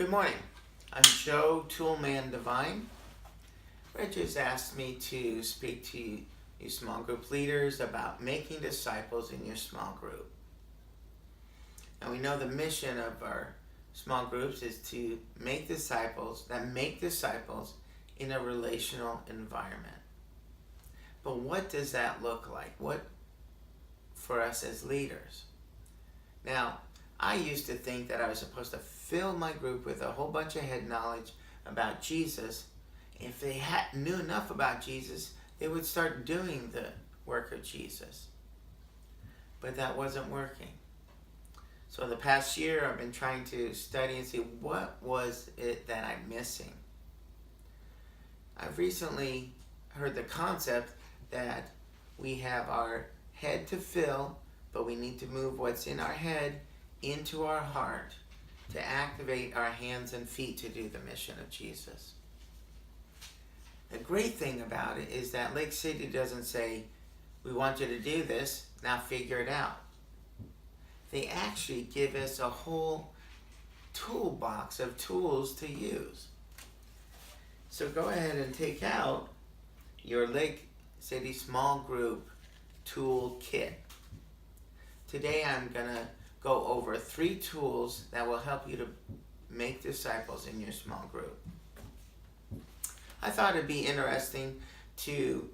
Good morning. I'm Joe Toolman Divine. Reg has asked me to speak to you small group leaders about making disciples in your small group. And we know the mission of our small groups is to make disciples in a relational environment. But what does that look like? What for us as leaders? Now, I used to think that I was supposed to fill my group with a whole bunch of head knowledge about Jesus. If they knew enough about Jesus, they would start doing the work of Jesus. But that wasn't working. So the past year, I've been trying to study and see what was it that I'm missing. I've recently heard the concept that we have our head to fill, but we need to move what's in our head into our heart to activate our hands and feet to do the mission of Jesus. The great thing about it is that Lake City doesn't say, we want you to do this, now figure it out. They actually give us a whole toolbox of tools to use. So go ahead and take out your Lake City Small Group Tool Kit. Today I'm going to go over 3 tools that will help you to make disciples in your small group. I thought it'd be interesting to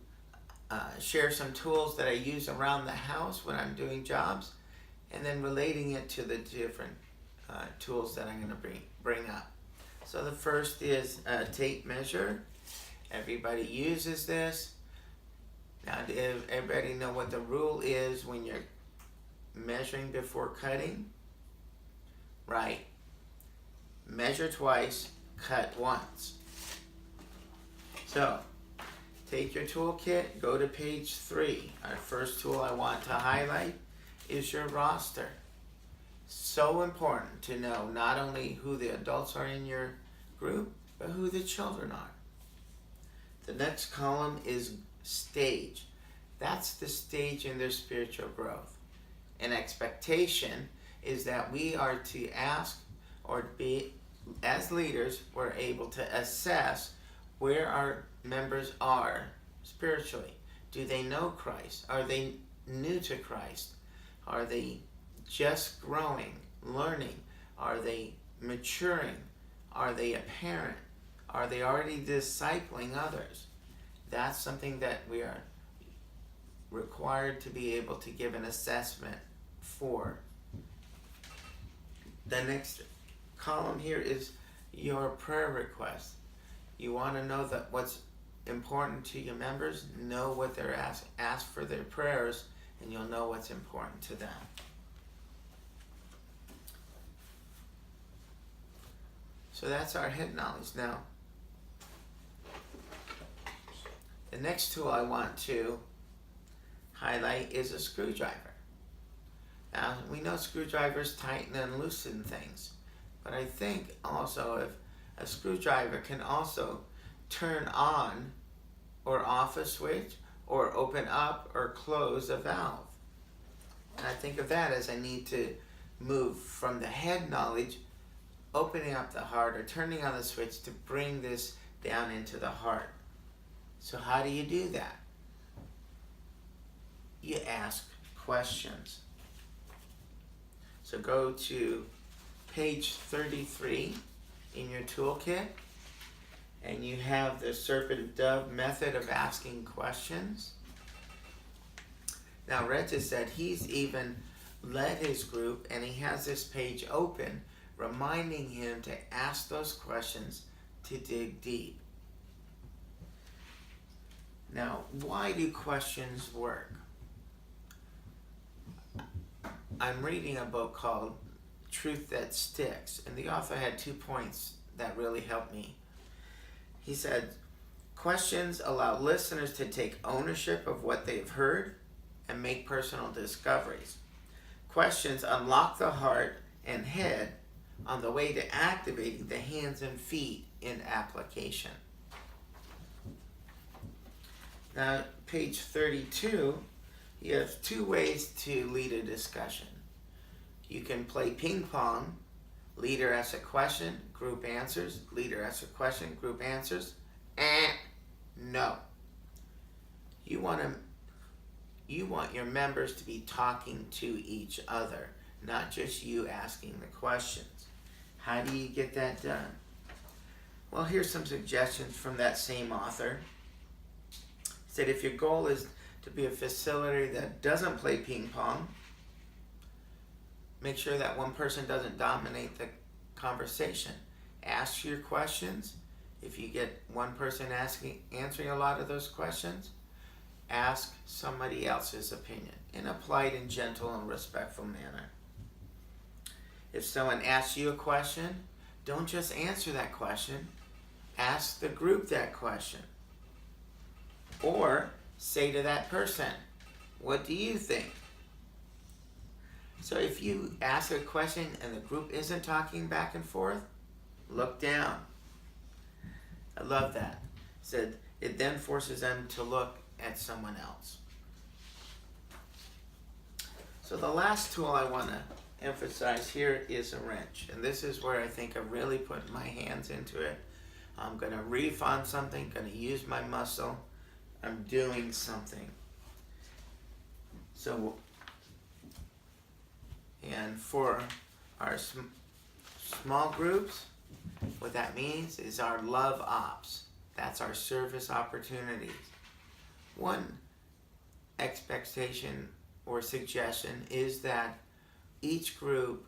share some tools that I use around the house when I'm doing jobs, and then relating it to the different tools that I'm going to bring up. So the first is a tape measure. Everybody uses this. Now, does everybody know what the rule is when you're measuring before cutting? Right. Measure twice, cut once. So, take your toolkit, go to page 3. Our first tool I want to highlight is your roster. So important to know not only who the adults are in your group, but who the children are. The next column is stage. That's the stage in their spiritual growth. An expectation is that we are to ask or be, as leaders, we're able to assess where our members are spiritually. Do they know Christ? Are they new to Christ? Are they just growing, learning? Are they maturing? Are they a parent? Are they already discipling others? That's something that we are required to be able to give an assessment for. The next column here is your prayer request. You want to know that what's important to your members, know what they're ask for their prayers, and you'll know what's important to them. So that's our head knowledge. Now, the next tool I want to highlight is a screwdriver. Now, we know screwdrivers tighten and loosen things, but I think also if a screwdriver can also turn on or off a switch or open up or close a valve. And I think of that as I need to move from the head knowledge, opening up the heart or turning on the switch to bring this down into the heart. So how do you do that? You ask questions. So go to page 33 in your toolkit, and you have the serpent dove method of asking questions. Now, Reg has said he's even led his group, and he has this page open, reminding him to ask those questions, to dig deep. Now, why do questions work? I'm reading a book called Truth That Sticks, and the author had 2 points that really helped me. He said, questions allow listeners to take ownership of what they've heard and make personal discoveries. Questions unlock the heart and head on the way to activating the hands and feet in application. Now, page 32, you have 2 ways to lead a discussion. You can play ping pong, Leader asks a question, group answers. Leader asks a question, group answers. No. You want your members to be talking to each other, not just you asking the questions. How do you get that done? Well, here's some suggestions from that same author. He said if your goal is to be a facilitator that doesn't play ping pong, make sure that one person doesn't dominate the conversation. Ask your questions. If you get one person answering a lot of those questions, ask somebody else's opinion in a polite and gentle and respectful manner. If someone asks you a question, don't just answer that question. Ask the group that question. Or say to that person, what do you think? So if you ask a question and the group isn't talking back and forth, look down. I love that. Said it then forces them to look at someone else. So the last tool I want to emphasize here is a wrench. And this is where I think I really put my hands into it. I'm going to reef on something, going to use my muscle. I'm doing something. So, and for our small groups, what that means is our love ops. That's our service opportunities. One expectation or suggestion is that each group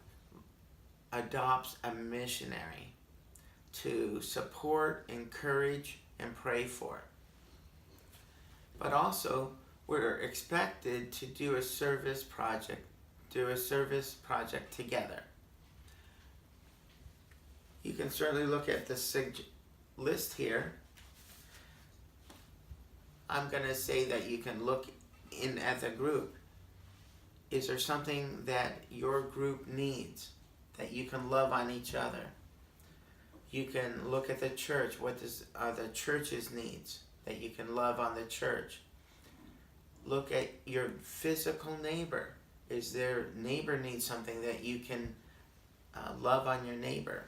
adopts a missionary to support, encourage, and pray for. But also, we're expected to do a service project together. You can certainly look at the list here. I'm going to say that you can look in at the group. Is there something that your group needs that you can love on each other? You can look at the church. What are the church's needs that you can love on the church? Look at your physical neighbor. Is their neighbor needs something that you can love on your neighbor?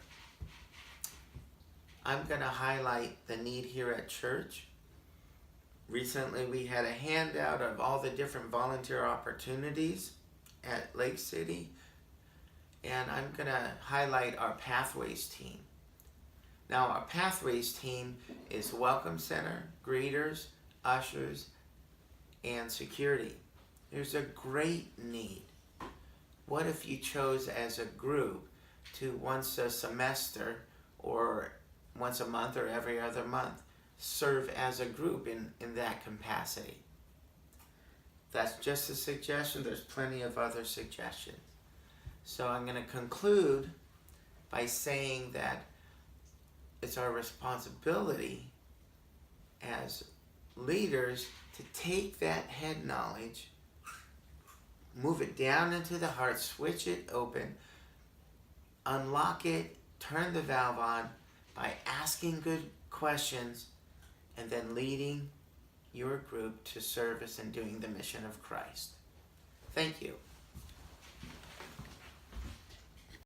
I'm going to highlight the need here at church. Recently, we had a handout of all the different volunteer opportunities at Lake City, and I'm going to highlight our Pathways team. Now, our Pathways team is Welcome Center, greeters, ushers, and security. There's a great need. What if you chose as a group to once a semester or once a month or every other month serve as a group in that capacity? That's just a suggestion. There's plenty of other suggestions. So I'm going to conclude by saying that it's our responsibility as leaders to take that head knowledge, move it down into the heart, switch it open, unlock it, turn the valve on by asking good questions, and then leading your group to service and doing the mission of Christ. Thank you.